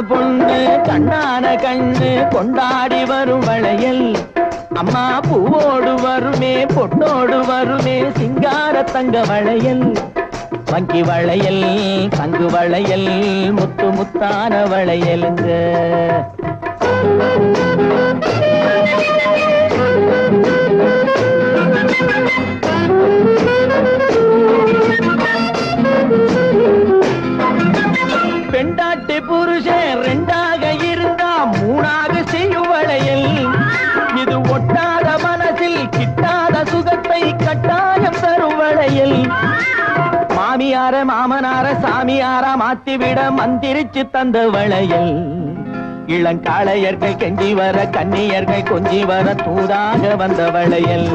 பொண்ணு கண்ணான கண்ணு கொண்டாடி வரும் வளையல் அம்மா பூவோடு வருமே பொட்டோடு வருமே சிங்கார தங்க வளையல் வங்கி வளையல் தங்கு வளையல் முத்து முத்தான வளையலுங்க பெண்டாட்டி புருஷன் ரெண்டாக இருந்தா மூணாக செய்யும் வளையல் இது ஒட்டாத மனசில் கிட்டாத சுகத்தை கட்டாயம் தரும் வளையல் மாமியார மாமனார சாமியார மாத்திவிட மந்திரிச்சு தந்த வளையல் இளங்காளையர்கள் கெஞ்சி வர கன்னியர்கள் கொஞ்சி வர தூதாக வந்த வளையல்